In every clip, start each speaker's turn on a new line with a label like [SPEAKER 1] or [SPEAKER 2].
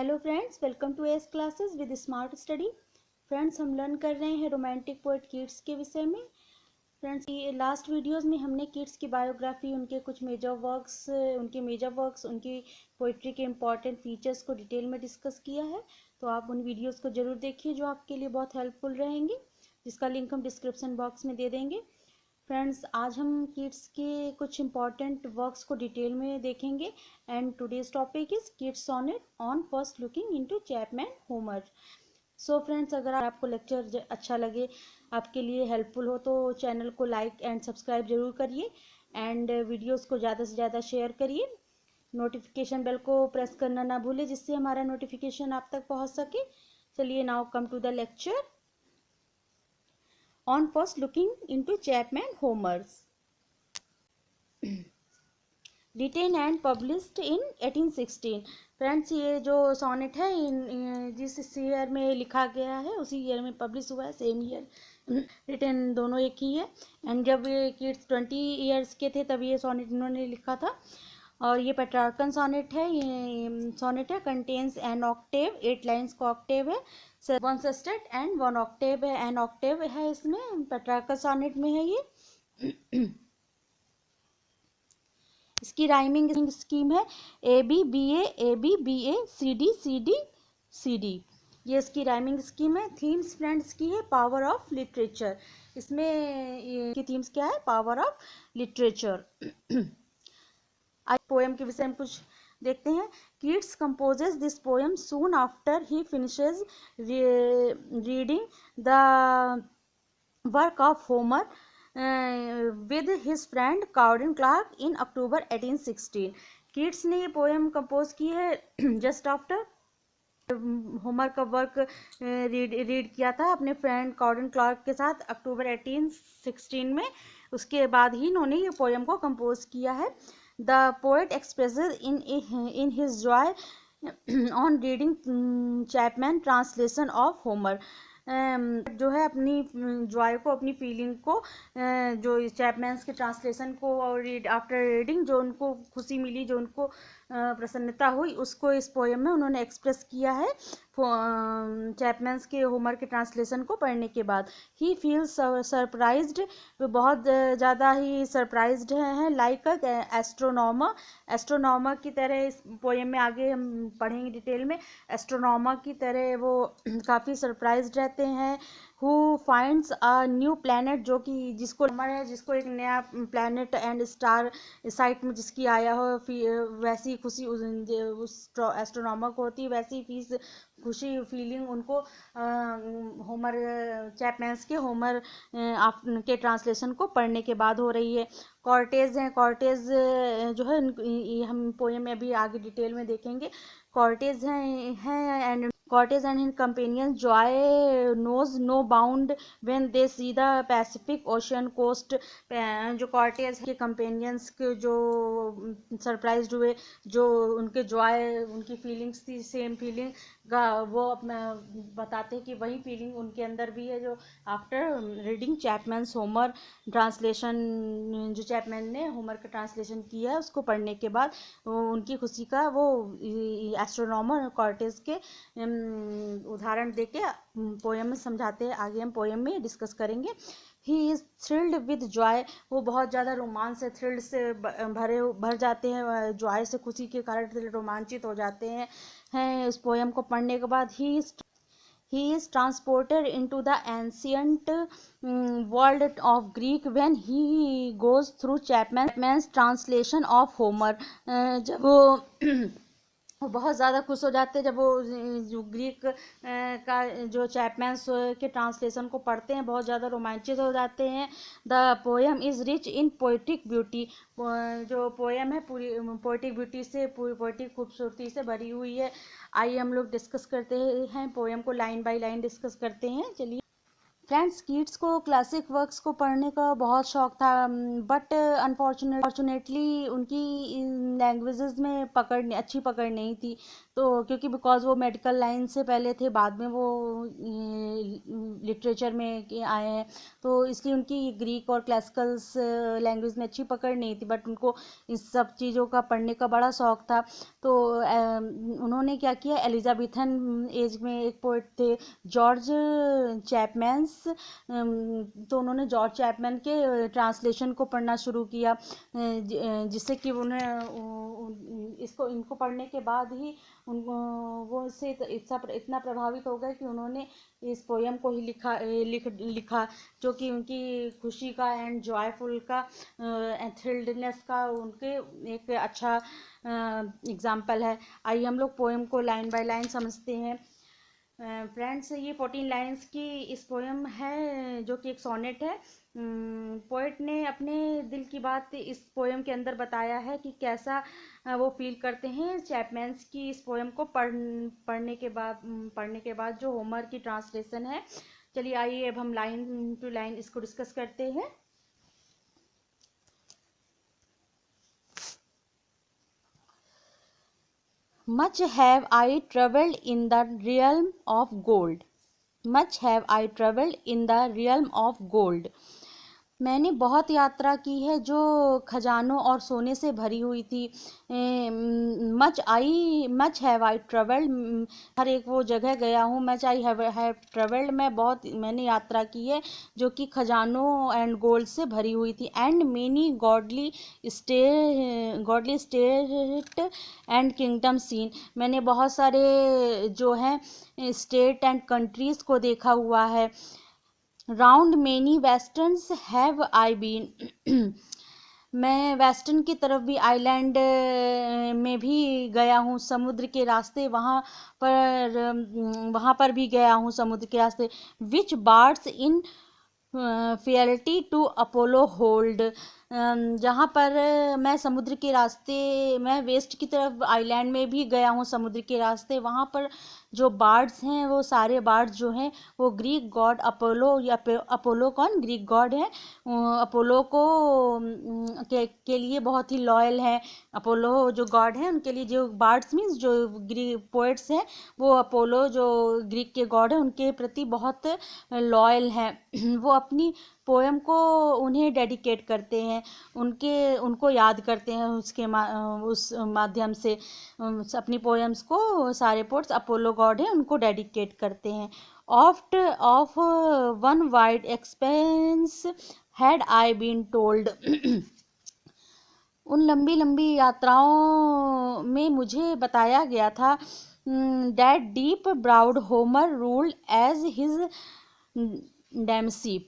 [SPEAKER 1] Hello friends, welcome to S classes with smart study. Friends, हम learn कर रहे हैं रोमांटिक पोएट किड्स के विषय में। फ्रेंड्स, ये लास्ट वीडियोस में हमने किड्स की बायोग्राफी, उनके कुछ मेजर वर्क्स, उनकी पोइट्री के इम्पॉर्टेंट फीचर्स को डिटेल में डिस्कस किया है। तो आप उन वीडियोस को ज़रूर देखिए जो आपके लिए बहुत हेल्पफुल रहेंगे, जिसका लिंक हम डिस्क्रिप्शन बॉक्स में दे देंगे। फ्रेंड्स, आज हम किड्स के कुछ इंपॉर्टेंट वर्क्स को डिटेल में देखेंगे and today's topic is Keats sonnet on first looking into Chapman Homer. So friends, अगर आपको लेक्चर अच्छा लगे, आपके लिए हेल्पफुल हो, तो चैनल को लाइक एंड सब्सक्राइब जरूर करिए एंड वीडियोस को ज़्यादा से ज़्यादा शेयर करिए। नोटिफिकेशन बेल को प्रेस करना ना भूले, जिससे हमारा नोटिफिकेशन आप तक पहुंच सके। चलिए, now come to the lecture on first looking into Chapman Homers. Written and published in 1816. Friends, ये जो सोनेट है जिस ईयर में लिखा गया है उसी ईयर में पब्लिश हुआ है, सेम ईयर। रिटन दोनों एक ही है। एंड जब ये किड्स 20 ईयर्स के थे तब ये सोनेट इन्होंने लिखा था। और ये पेट्रार्कन सोनेट है। ये सोनेट है कंटेन्स एन ऑक्टेव, 8 लाइन्स का ऑक्टेव है, 1 सेस्टेट एंड 1 ऑक्टेव है, एन ऑक्टेव है इसमें, पेट्रार्कन सोनेट में है ये। इसकी राइमिंग स्कीम है a b b a c d c d. ये इसकी राइमिंग स्कीम है। थीम्स फ्रेंड्स की है पावर ऑफ लिटरेचर। इसमें की थीम्स क्या है? Power of literature. आज पोएम के विषय में कुछ देखते हैं। Keats composes this poem soon after he finishes reading the work of Homer with his friend Cowden Clarke in October 1816। Keats ने ये पोएम कंपोज की है जस्ट आफ्टर होमर का वर्क रीड किया था अपने फ्रेंड काउडन क्लार्क के साथ अक्टूबर 1816 में। उसके बाद ही इन्होंने ये पोएम को कंपोज किया है। The poet expresses in his Joy on reading Chapman translation of Homer. जो है अपनी जॉय को, अपनी फीलिंग को, जो चैपमैन्स के ट्रांसलेशन को और आफ्टर रीडिंग जो उनको खुशी मिली, जो उनको प्रसन्नता हुई, उसको इस पोएम में उन्होंने एक्सप्रेस किया है चैपमैन्स के होमर के ट्रांसलेशन को पढ़ने के बाद। ही फील्स सरप्राइज्ड, वे बहुत ज़्यादा ही सरप्राइज्ड हैं, लाइक एस्ट्रोनॉमर। एस्ट्रोनॉमर की तरह इस पोएम में आगे हम पढ़ेंगे डिटेल में। एस्ट्रोनॉमर की तरह वो काफ़ी सरप्राइज्ड रहते हैं। Who finds a new planet, जो कि जिसको है, जिसको एक नया प्लैनेट एंड स्टार साइट में जिसकी आया हो, वैसी खुशी उस एस्ट्रोनॉमर को होती है, वैसी खुशी फीलिंग उनको होमर चैपमैन्स के होमर के ट्रांसलेशन को पढ़ने के बाद हो रही है। कॉर्टेज हैं, कॉर्टेज जो है हम पोएम में अभी आगे डिटेल में देखेंगे। कॉर्टेज हैं and Cortez and his companions joy knows no bound when they see the Pacific Ocean coast। जो कॉर्टेज के कंपेनियंस के जो सरप्राइज्ड हुए, जो उनके जॉय, उनकी फीलिंग्स थी, सेम फीलिंग का वो अपना बताते हैं कि वही फीलिंग उनके अंदर भी है, जो आफ्टर रीडिंग चैपमैन्स होमर ट्रांसलेशन, जो चैपमैन ने होमर का ट्रांसलेशन किया है उसको पढ़ने के बाद उनकी खुशी का वो एस्ट्रोनॉमर कॉर्टेज के उदाहरण देके पोएम में समझाते हैं। आगे हम पोएम में डिस्कस करेंगे। He is thrilled with Joy, वो बहुत ज़्यादा रोमांच से, थ्रिल्ड से भर जाते हैं, जॉय से, खुशी के कारण रोमांचित हो जाते हैं इस पोएम को पढ़ने के बाद। He is transported into the ancient world of Greek when he goes through Chapman's translation of Homer। जब वो बहुत ज़्यादा खुश हो जाते हैं जब वो जो ग्रीक का जो चैपमैन्स के ट्रांसलेशन को पढ़ते हैं, बहुत ज़्यादा रोमांचित हो जाते हैं। The poem is rich in poetic beauty, जो पोएम है पूरी पोइट्रिक ब्यूटी से, पूरी पोइट्रिक खूबसूरती से भरी हुई है। आइए हम लोग डिस्कस करते हैं पोएम को, लाइन बाय लाइन डिस्कस करते हैं। चलिए फ्रेंड्स, किड्स को क्लासिक वर्क्स को पढ़ने का बहुत शौक था, बट अनफॉर्चुनेटली उनकी लैंग्वेजेस में अच्छी पकड़ नहीं थी। तो क्योंकि बिकॉज वो मेडिकल लाइन से पहले थे, बाद में वो लिटरेचर में आए हैं, तो इसलिए उनकी ग्रीक और क्लासिकल्स लैंग्वेज में अच्छी पकड़ नहीं थी, बट उनको इस सब चीज़ों का पढ़ने का बड़ा शौक था। तो उन्होंने क्या किया, एलिजाबेथन एज में एक पोइट थे जॉर्ज चैपमैन्स, तो उन्होंने जॉर्ज चैपमैन के ट्रांसलेशन को पढ़ना शुरू किया, जिससे कि उन्हें इनको पढ़ने के बाद ही उनको वो इससे इतना प्रभावित हो गए कि उन्होंने इस पोयम को ही लिखा, जो कि उनकी खुशी का एंड जॉयफुल का थ्रिल्डनेस का उनके एक अच्छा एग्जाम्पल है। आइए हम लोग पोएम को लाइन बाय लाइन समझते हैं। फ्रेंड्स, ये 14 लाइन्स की इस पोएम है, जो कि एक सोनेट है। पोएट ने अपने दिल की बात इस पोएम के अंदर बताया है कि कैसा वो फील करते हैं चैपमैन्स की इस पोएम को पढ़ने के बाद जो होमर की ट्रांसलेशन है। चलिए आइए अब हम लाइन टू लाइन इसको डिस्कस करते हैं। Much have I travelled in the realm of gold. Much have I travelled in the realm of gold. मैंने बहुत यात्रा की है जो खजानों और सोने से भरी हुई थी। मच हैव आई ट्रेवल्ड, हर एक वो जगह गया हूँ। मच आई हैव ट्रेवल्ड, मैंने यात्रा की है जो कि खजानों एंड गोल्ड से भरी हुई थी। And many goodly state and kingdom seen, मैंने बहुत सारे जो हैं स्टेट एंड कंट्रीज़ को देखा हुआ है। Round many westerns have I been, मैं वेस्टर्न की तरफ भी, आइलैंड में भी गया हूँ, समुद्र के रास्ते वहाँ पर भी गया हूँ समुद्र के रास्ते। Which bards in fealty to Apollo hold, जहाँ पर मैं समुद्र के रास्ते, मैं वेस्ट की तरफ आइलैंड में भी गया हूँ समुद्र के रास्ते, वहाँ पर जो बार्ड्स हैं वो सारे बार्ड्स जो हैं वो ग्रीक गॉड अपोलो, या अपोलो कौन, ग्रीक गॉड है, अपोलो को के लिए बहुत ही लॉयल है। अपोलो जो गॉड है उनके लिए, जो बार्ड्स मीन्स जो ग्रीक पोएट्स हैं, वो अपोलो जो ग्रीक के गॉड है उनके प्रति बहुत लॉयल हैं। वो अपनी पोएम को उन्हें डेडिकेट करते हैं, उनको याद करते हैं, उस माध्यम से अपनी पोएम्स को सारे पोएट्स अपोलो गॉड है उनको डेडिकेट करते हैं। Of one wide expanse had I been told, उन लंबी लंबी यात्राओं में मुझे बताया गया था, that deep browed Homer ruled as his demesne,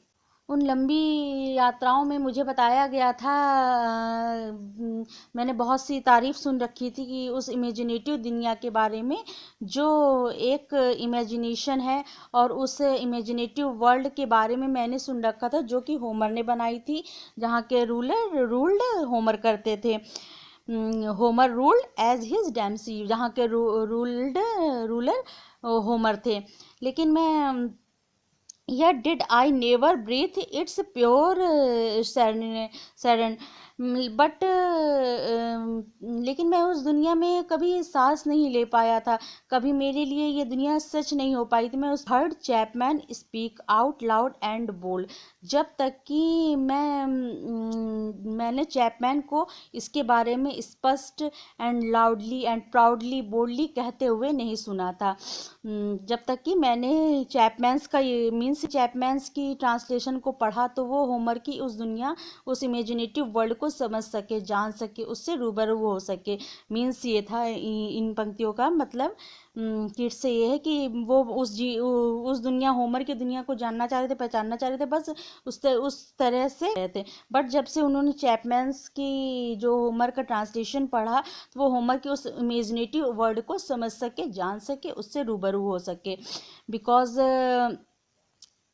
[SPEAKER 1] उन लंबी यात्राओं में मुझे बताया गया था, मैंने बहुत सी तारीफ सुन रखी थी कि उस इमेजिनेटिव दुनिया के बारे में, जो एक इमेजिनेशन है, और उस इमेजिनेटिव वर्ल्ड के बारे में मैंने सुन रखा था जो कि होमर ने बनाई थी, जहाँ के रूल्ड होमर करते थे। होमर रूल्ड एज हिज डैमसी, जहाँ के रूलर होमर थे। लेकिन मैं Yet did I never breathe its pure serenity, but लेकिन मैं उस दुनिया में कभी सांस नहीं ले पाया था, कभी मेरे लिए ये दुनिया सच नहीं हो पाई थी। मैं उस heard Chapman speak out loud and bold, जब तक कि मैंने चैपमैन को इसके बारे में स्पष्ट and loudly and proudly boldly कहते हुए नहीं सुना था। जब तक कि मैंने चैपमैन्स का ये मीन्स चैपमैन्स की ट्रांसलेशन को पढ़ा, तो वो होमर की उस दुनिया, उस इमेजिनेटिव वर्ल्ड को समझ सके, जान सके, उससे रूबरू हो सके। मीन्स ये था इन पंक्तियों का मतलब, किट से ये है कि वो उस दुनिया, होमर की दुनिया को जानना चाह रहे थे, पहचानना चाह रहे थे, बस उस तरह से रहे थे। बट जब से उन्होंने चैपमैन्स की जो होमर का ट्रांसलेशन पढ़ा, तो वो होमर के उस इमेजिनेटिव वर्ल्ड को समझ सके, जान सके, उससे रूबरू हो सके। बिकॉज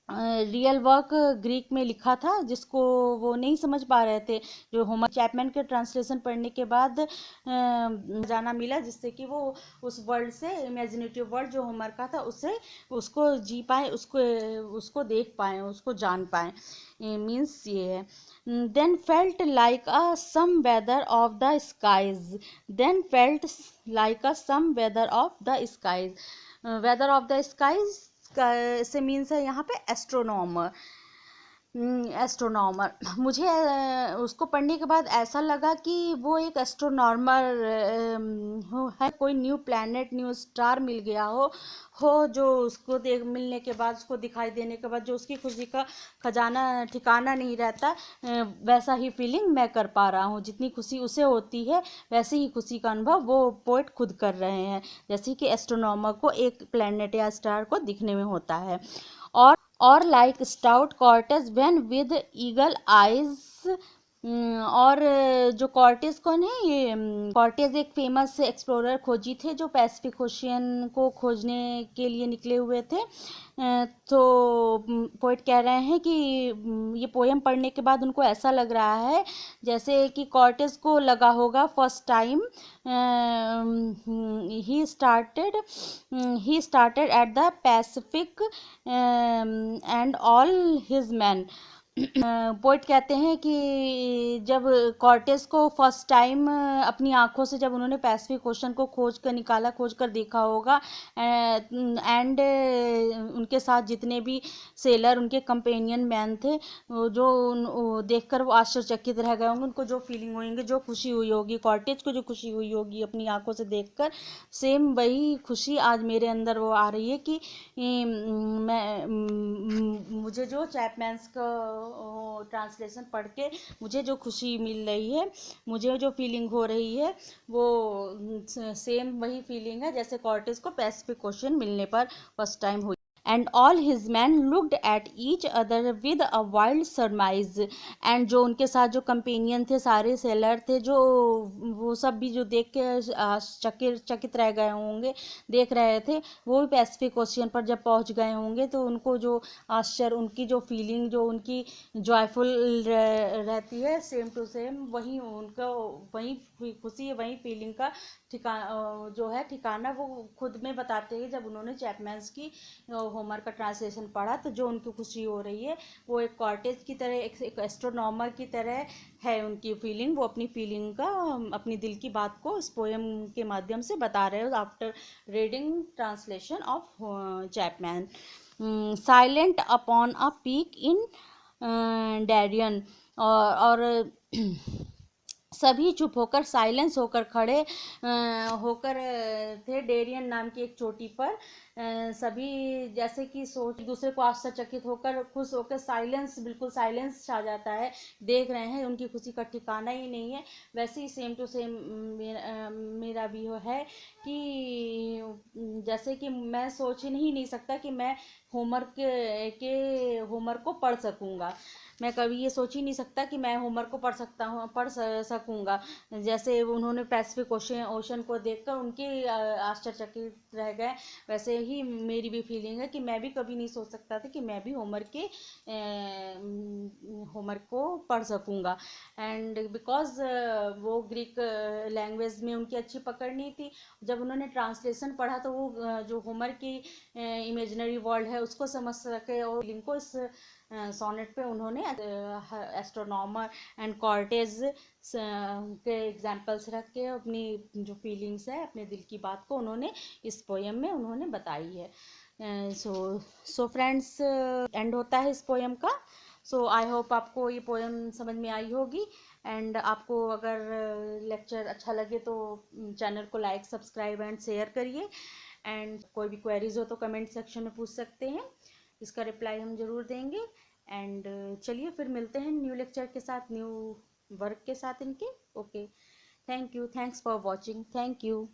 [SPEAKER 1] रियल वर्क ग्रीक में लिखा था, जिसको वो नहीं समझ पा रहे थे। जो होमर चैपमैन के ट्रांसलेशन पढ़ने के बाद जाना मिला, जिससे कि वो उस वर्ल्ड से, इमेजिनेटिव वर्ल्ड जो होमर का था, उससे उसको जी पाए, उसको देख पाए, उसको जान पाए। मीन्स ये है, then felt like a some watcher of the skies, then felt like a some watcher of the skies. Watcher of the skies से मीन्स है यहाँ पे एस्ट्रोनॉमर। एस्ट्रोनॉमर मुझे उसको पढ़ने के बाद ऐसा लगा कि वो एक एस्ट्रोनॉर्मर है, कोई न्यू प्लैनेट, न्यू स्टार मिल गया हो जो उसको देख मिलने के बाद, उसको दिखाई देने के बाद जो उसकी खुशी का खजाना ठिकाना नहीं रहता, वैसा ही फीलिंग मैं कर पा रहा हूँ। जितनी खुशी उसे होती है, वैसे ही खुशी का अनुभव वो पोएट खुद कर रहे हैं, जैसे कि एस्ट्रोनॉमर को एक प्लैनेट या स्टार को दिखने में होता है। और like stout Cortez when with eagle eyes. और जो कॉर्टेज कौन है, ये कॉर्टेज एक फेमस एक्सप्लोरर खोजी थे, जो पैसिफिक ओशियन को खोजने के लिए निकले हुए थे। तो पोइट कह रहे हैं कि ये पोएम पढ़ने के बाद उनको ऐसा लग रहा है जैसे कि कॉर्टेज को लगा होगा first time he started at the Pacific and all his men। Poet कहते हैं कि जब कॉर्टेस को फर्स्ट टाइम अपनी आंखों से जब उन्होंने पैसिफिक ओशन को खोज कर निकाला, खोज कर देखा होगा, एंड उनके साथ जितने भी सेलर, उनके कंपेनियन मैन थे, जो देखकर वो आश्चर्यचकित रह गए होंगे, उनको जो फीलिंग होंगे, जो खुशी हुई होगी, कॉर्टेज को जो खुशी हुई होगी अपनी आंखों से देखकर, सेम वही खुशी आज मेरे अंदर वो आ रही है कि मुझे जो चैपमैन्स का ट्रांसलेशन पढ़ के मुझे जो खुशी मिल रही है, मुझे जो फीलिंग हो रही है, वो सेम वही फीलिंग है जैसे कॉर्टेज को पैसिफिक ओशन मिलने पर फर्स्ट टाइम हुई। And all his man looked at each other with a wild सरमाइज। And जो उनके साथ जो कंपेनियन थे, सारे सेलर थे, जो वो सब भी जो देख के चकित रह गए होंगे, देख रहे थे, वो भी पैसिफिक ओशियन पर जब पहुंच गए होंगे, तो उनको जो आश्चर्य, उनकी जो फीलिंग, जो उनकी जॉयफुल रहती है, सेम टू सेम वही उनका, वही खुशी, वही फीलिंग का जो है ठिकाना वो खुद में बताते हैं। जब उन्होंने चैपमैन्स की होमर का ट्रांसलेशन पढ़ा, तो जो उनकी खुशी हो रही है, वो एक कॉर्टेज की तरह, एक एस्ट्रोनॉमर की तरह है उनकी फीलिंग। वो अपनी फीलिंग का, अपनी दिल की बात को इस पोएम के माध्यम से बता रहे हो, after reading translation of Chapman. Silent upon a peak in Darien. और सभी चुप होकर, साइलेंस होकर खड़े होकर थे डेरियन नाम की एक चोटी पर। सभी जैसे कि सोच दूसरे को आश्चर्यचकित होकर, खुश होकर, साइलेंस, बिल्कुल साइलेंस छा जाता है, देख रहे हैं, उनकी खुशी का ठिकाना ही नहीं है। वैसे ही सेम टू सेम मेरा भी है कि जैसे कि मैं सोच ही नहीं सकता कि मैं होमर को पढ़ सकूंगा। मैं कभी ये सोच ही नहीं सकता कि मैं होमर को पढ़ सकूंगा। जैसे उन्होंने पैसिफिक ओशन को देखकर उनके आश्चर्यचकित रह गए, वैसे ही मेरी भी फीलिंग है कि मैं भी कभी नहीं सोच सकता था कि मैं भी होमर को पढ़ सकूंगा। एंड बिकॉज वो ग्रीक लैंग्वेज में उनकी अच्छी पकड़ नहीं थी, जब उन्होंने ट्रांसलेशन पढ़ा तो वो जो होमर की इमेजिनरी वर्ल्ड है उसको समझ सके, और फीलिंग को इस सोनेट पे उन्होंने एस्ट्रोनॉमर एंड कॉर्टेज के एग्जाम्पल्स रख के अपनी जो फीलिंग्स है, अपने दिल की बात को उन्होंने इस पोएम में उन्होंने बताई है। सो फ्रेंड्स, एंड होता है इस पोएम का। सो आई होप आपको ये पोएम समझ में आई होगी। एंड आपको अगर लेक्चर अच्छा लगे तो चैनल को लाइक, सब्सक्राइब एंड शेयर करिए। एंड कोई भी क्वेरीज हो तो कमेंट सेक्शन में पूछ सकते हैं, इसका रिप्लाई हम ज़रूर देंगे। एंड चलिए फिर मिलते हैं न्यू लेक्चर के साथ, न्यू वर्क के साथ इनके। Okay, thank you, thanks for watching, thank you.